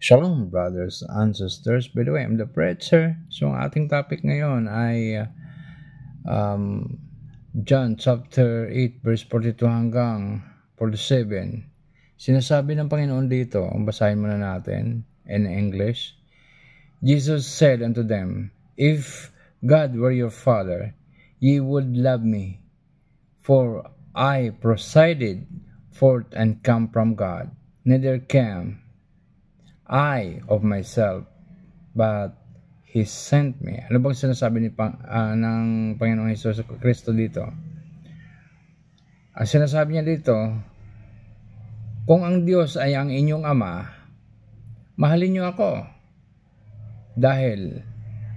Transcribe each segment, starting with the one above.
Shalom, brothers and sisters. By the way, I'm the preacher. So, ang ating topic ngayon ay um, John chapter 8, verse 42 hanggang 47. Sinasabi ng Panginoon dito, ang basahin muna natin in English. Jesus said unto them, If God were your Father, ye would love me, for I proceeded forth and come from God. Neither came I of myself, but He sent me. Ano bang sinasabi ng Panginoong Hesus Kristo dito? Ang sinasabi niya dito, kung ang Diyos ay ang inyong Ama, mahalin niyo ako. Dahil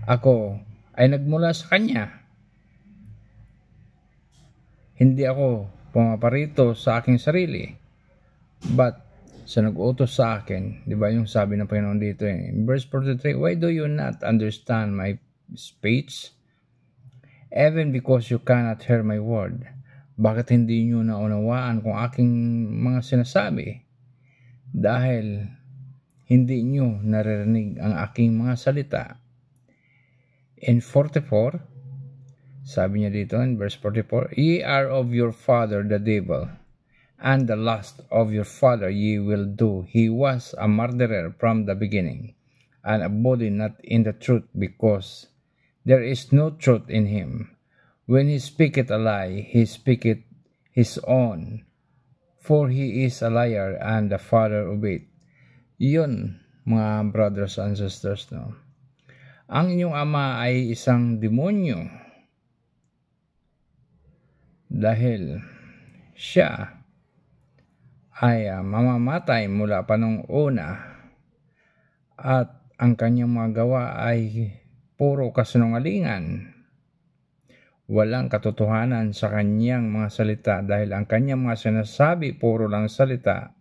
ako ay nagmula sa Kanya. Hindi ako pumaparito sa aking sarili, but sa nag-utos sa akin. Di ba yung sabi ng Panginoon dito in verse 43, Why do you not understand my speech? Even because you cannot hear my word. Bakit hindi nyo naunawaan kung aking mga sinasabi? Dahil hindi nyo naririnig ang aking mga salita. In 44, sabi niya dito in verse 44, Ye are of your father the devil, and the lust of your father ye will do. He was a murderer from the beginning, and abode not in the truth, because there is no truth in him. When he speaketh a lie, he speaketh his own, for he is a liar and the father of it. Yun, mga brothers and sisters, no? Ang inyong ama ay isang demonyo, dahil siya ay mamamatay mula pa nung una, at ang kanyang mga gawa ay puro kasinungalingan. Walang katotohanan sa kanyang mga salita, dahil ang kanyang mga sinasabi puro lang salita,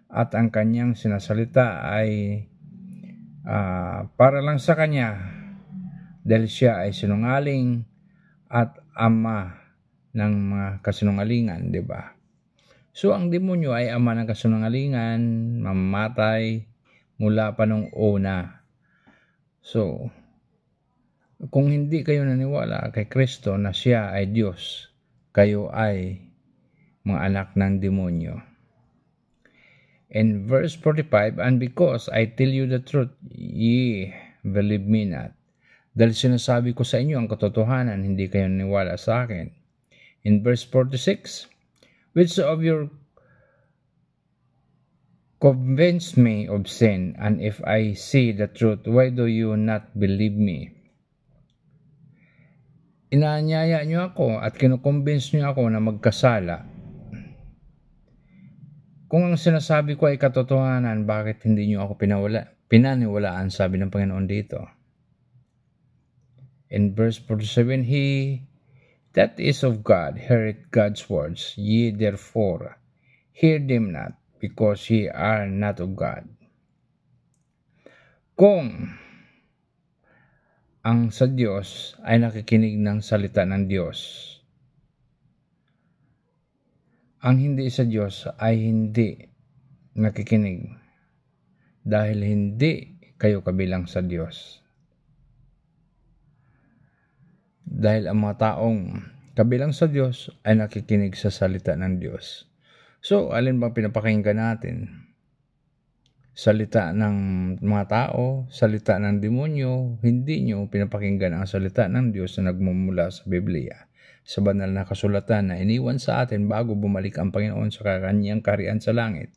at ang kanyang sinasalita ay para lang sa kanya, dahil siya ay sinungaling at ama ng mga kasinungalingan, di ba? So, ang demonyo ay ama ng kasinungalingan, mamamatay mula pa nung una. So, kung hindi kayo naniwala kay Kristo na siya ay Diyos, kayo ay mga anak ng demonyo. In verse 45, And because I tell you the truth, ye believe me not. Dahil sinasabi ko sa inyo ang katotohanan, hindi kayo naniwala sa akin. In verse 46, Which of you convince me of sin, and if I see the truth, why do you not believe me? Inaanyaya niyo ako at kinukonvince niyo ako na magkasala. Kung ang sinasabi ko ay katotohanan, bakit hindi niyo ako pinaniwalaan, sabi ng Panginoon dito. In verse 47, He that is of God heareth God's words, ye therefore hear them not, because ye are not of God. Kung ang sa Diyos ay nakikinig ng salita ng Diyos, ang hindi sa Diyos ay hindi nakikinig, dahil hindi kayo kabilang sa Diyos. Dahil ang mga taong kabilang sa Diyos ay nakikinig sa salita ng Diyos. So, alin bang pinapakinggan natin? Salita ng mga tao, salita ng demonyo? Hindi nyo pinapakinggan ang salita ng Diyos na nagmumula sa Biblia, sa banal na kasulatan na iniwan sa atin bago bumalik ang Panginoon sa kanyang kaharian sa langit.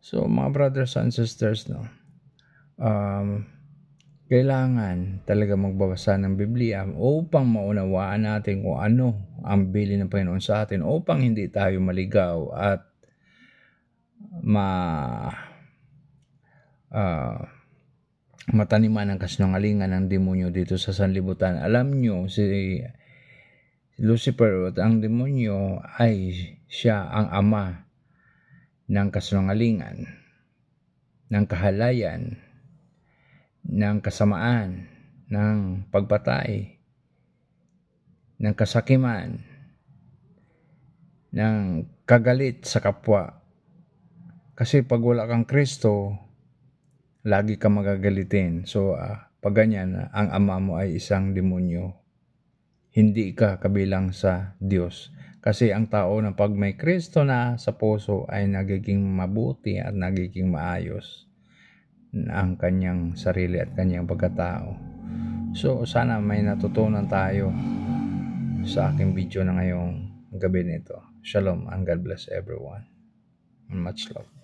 So, mga brothers and sisters, no, kailangan talaga magbabasa ng Biblia upang maunawaan natin kung ano ang bilin ng Panginoon sa atin, upang hindi tayo maligaw at mataniman ng kasinungalingan ng demonyo dito sa sanlibutan. Alam nyo, si Lucifer at ang demonyo ay siya ang ama ng kasinungalingan, ng kahalayan, ng kasamaan, ng pagpatay, ng kasakiman, ng kagalit sa kapwa. Kasi pag wala kang Kristo, lagi ka magagalitin. So, pag ganyan, ang ama mo ay isang demonyo. Hindi ka kabilang sa Diyos. Kasi ang tao na pag may Kristo na sa puso ay nagiging mabuti at nagiging maayos ang kanyang sarili at kanyang pagkatao. So, sana may natutunan tayo sa aking video na ngayong gabi nito. Shalom and God bless everyone. Much love.